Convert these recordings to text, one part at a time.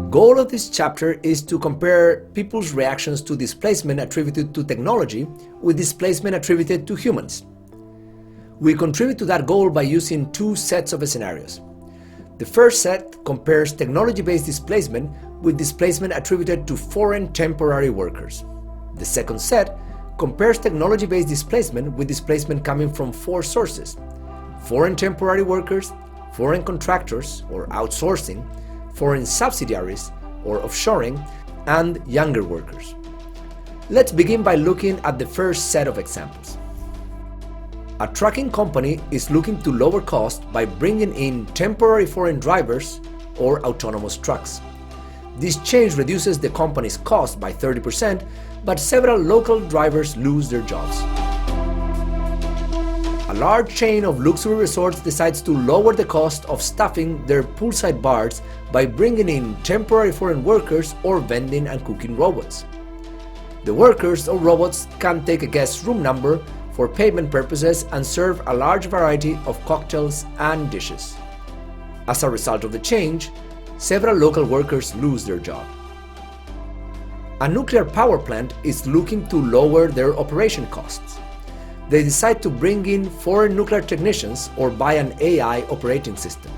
Goal of this chapter is to compare people's reactions to displacement attributed to technology with displacement attributed to humans. We contribute to that goal by using two sets of scenarios. The first set compares technology-based displacement with displacement attributed to foreign temporary workers. The second set compares technology-based displacement with displacement coming from four sources: foreign temporary workers, foreign contractors or outsourcing, foreign subsidiaries or offshoring, and younger workers. Let's begin by looking at the first set of examples. A trucking company is looking to lower costs by bringing in temporary foreign drivers or autonomous trucks. This change reduces the company's cost by 30%, but several local drivers lose their jobs. A large chain of luxury resorts decides to lower the cost of staffing their poolside bars by bringing in temporary foreign workers or vending and cooking robots. The workers or robots can take a guest's room number for payment purposes and serve a large variety of cocktails and dishes. As a result of the change, several local workers lose their job. A nuclear power plant is looking to lower their operation costs. They decide to bring in foreign nuclear technicians or buy an AI operating system.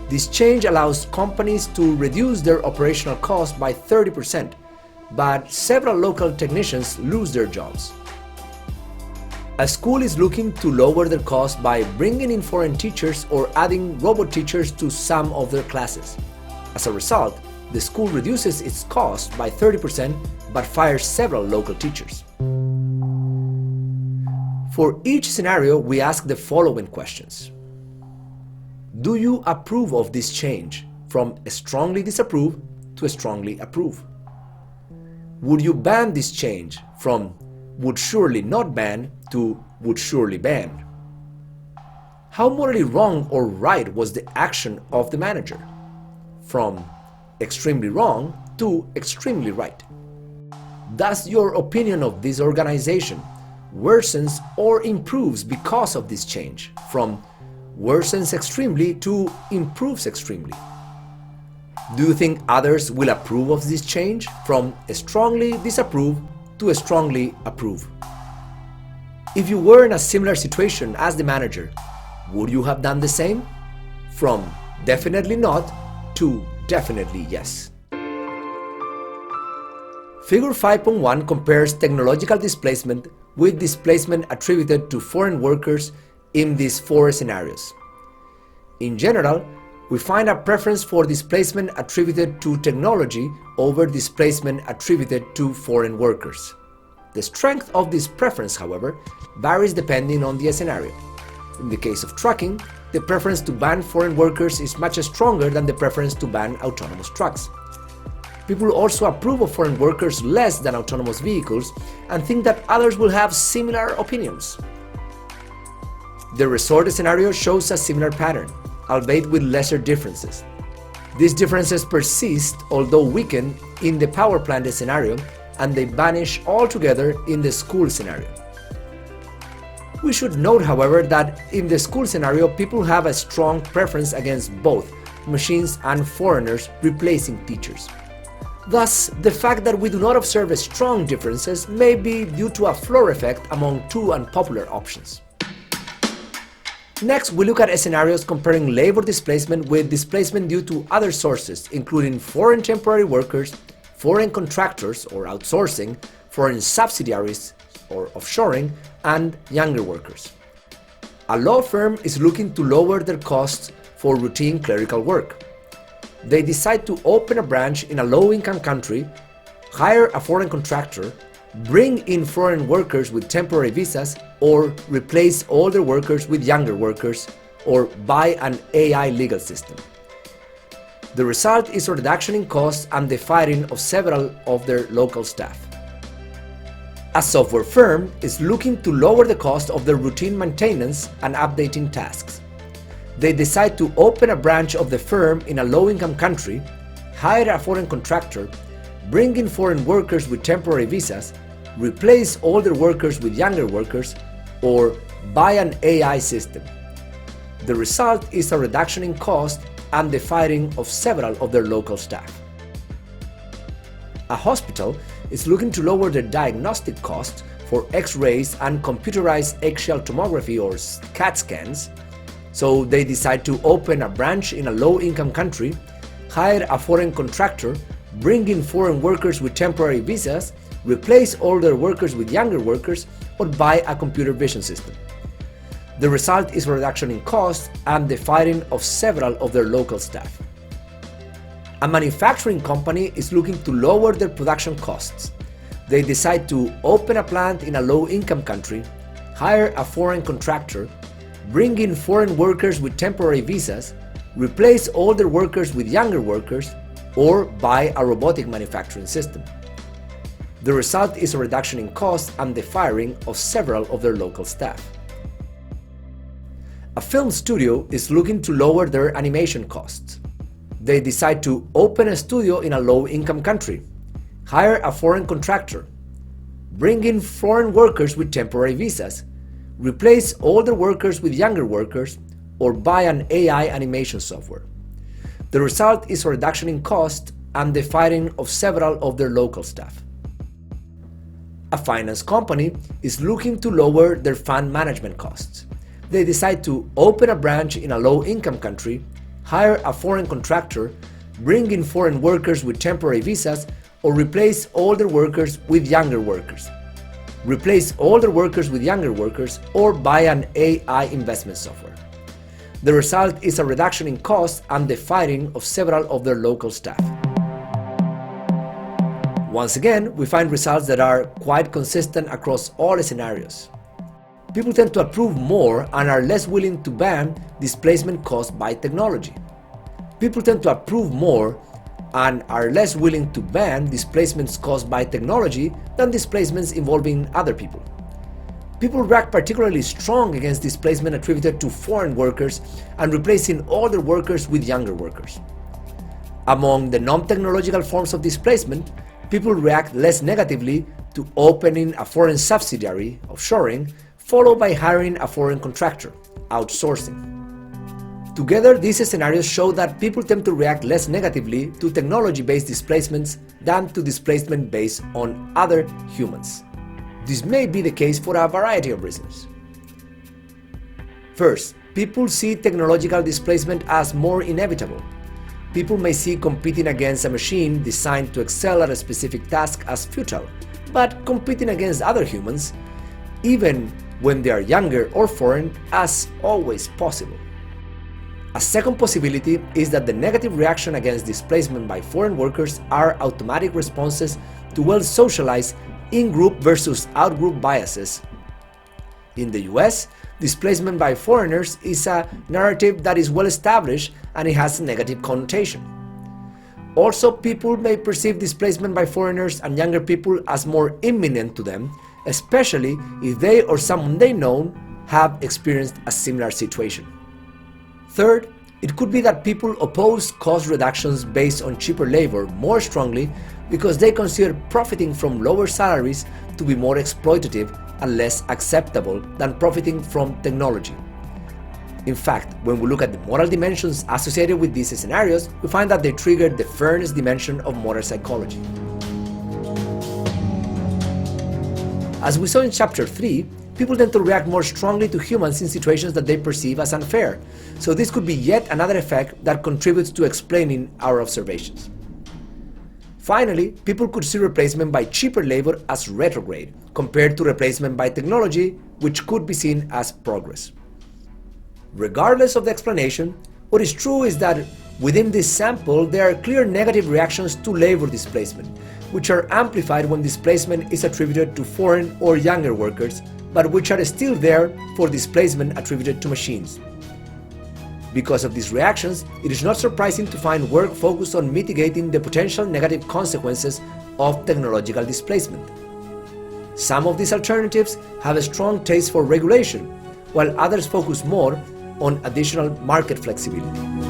This change allows companies to reduce their operational cost by 30%, but several local technicians lose their jobs. A school is looking to lower their cost by bringing in foreign teachers or adding robot teachers to some of their classes. As a result, the school reduces its cost by 30% but fires several local teachers. For each scenario, we ask the following questions. Do you approve of this change, from strongly disapprove to strongly approve? Would you ban this change, from would surely not ban to would surely ban? How morally wrong or right was the action of the manager? From extremely wrong to extremely right. Does your opinion of this organization worsens or improves because of this change, from worsens extremely to improves extremely? Do you think others will approve of this change, from strongly disapprove to strongly approve? If you were in a similar situation as the manager, would you have done the same? From definitely not to definitely yes. Figure 5.1 compares technological displacement with displacement attributed to foreign workers in these four scenarios. In general, we find a preference for displacement attributed to technology over displacement attributed to foreign workers. The strength of this preference, however, varies depending on the scenario. In the case of trucking, the preference to ban foreign workers is much stronger than the preference to ban autonomous trucks. People also approve of foreign workers less than autonomous vehicles and think that others will have similar opinions. The resort scenario shows a similar pattern, albeit with lesser differences. These differences persist, although weaken, in the power plant scenario, and they vanish altogether in the school scenario. We should note, however, that in the school scenario, people have a strong preference against both machines and foreigners replacing teachers. Thus, the fact that we do not observe strong differences may be due to a floor effect among two unpopular options. Next, we look at scenarios comparing labor displacement with displacement due to other sources, including foreign temporary workers, foreign contractors or outsourcing, foreign subsidiaries or offshoring, and younger workers. A law firm is looking to lower their costs for routine clerical work. They decide to open a branch in a low-income country, hire a foreign contractor, bring in foreign workers with temporary visas, or replace older workers with younger workers, or buy an AI legal system. The result is a reduction in costs and the firing of several of their local staff. A software firm is looking to lower the cost of their routine maintenance and updating tasks. They decide to open a branch of the firm in a low-income country, hire a foreign contractor, bring in foreign workers with temporary visas, replace older workers with younger workers, or buy an AI system. The result is a reduction in cost and the firing of several of their local staff. A hospital is looking to lower their diagnostic costs for X-rays and computerized eggshell tomography or CAT scans, so they decide to open a branch in a low-income country, hire a foreign contractor, bring in foreign workers with temporary visas, replace older workers with younger workers, or buy a computer vision system. The result is a reduction in costs and the firing of several of their local staff. A manufacturing company is looking to lower their production costs. They decide to open a plant in a low-income country, hire a foreign contractor, bring in foreign workers with temporary visas, replace older workers with younger workers, or buy a robotic manufacturing system. The result is a reduction in costs and the firing of several of their local staff. A film studio is looking to lower their animation costs. They decide to open a studio in a low-income country, hire a foreign contractor, bring in foreign workers with temporary visas, replace older workers with younger workers, or buy an AI animation software. The result is a reduction in cost and the firing of several of their local staff. A finance company is looking to lower their fund management costs. They decide to open a branch in a low-income country, hire a foreign contractor, bring in foreign workers with temporary visas, or replace older workers with younger workers. Replace older workers with younger workers, or buy an AI investment software. The result is a reduction in costs and the firing of several of their local staff. Once again, we find results that are quite consistent across all scenarios. People tend to approve more and are less willing to ban displacement caused by technology. People tend to approve more and are less willing to ban displacements caused by technology than displacements involving other people. People react particularly strong against displacement attributed to foreign workers and replacing older workers with younger workers. Among the non-technological forms of displacement, people react less negatively to opening a foreign subsidiary, offshoring, followed by hiring a foreign contractor, outsourcing. Together, these scenarios show that people tend to react less negatively to technology-based displacements than to displacement based on other humans. This may be the case for a variety of reasons. First, people see technological displacement as more inevitable. People may see competing against a machine designed to excel at a specific task as futile, but competing against other humans, even when they are younger or foreign, as always possible. A second possibility is that the negative reaction against displacement by foreign workers are automatic responses to well-socialized in-group versus out-group biases. In the US, displacement by foreigners is a narrative that is well established and it has a negative connotation. Also, people may perceive displacement by foreigners and younger people as more imminent to them, especially if they or someone they know have experienced a similar situation. Third, it could be that people oppose cost reductions based on cheaper labor more strongly because they consider profiting from lower salaries to be more exploitative and less acceptable than profiting from technology. In fact, when we look at the moral dimensions associated with these scenarios, we find that they trigger the fairness dimension of moral psychology. As we saw in Chapter 3, people tend to react more strongly to humans in situations that they perceive as unfair, so this could be yet another effect that contributes to explaining our observations. Finally, people could see replacement by cheaper labor as retrograde, compared to replacement by technology, which could be seen as progress. Regardless of the explanation, what is true is that within this sample there are clear negative reactions to labor displacement, which are amplified when displacement is attributed to foreign or younger workers, but which are still there for displacement attributed to machines. Because of these reactions, it is not surprising to find work focused on mitigating the potential negative consequences of technological displacement. Some of these alternatives have a strong taste for regulation, while others focus more on additional market flexibility.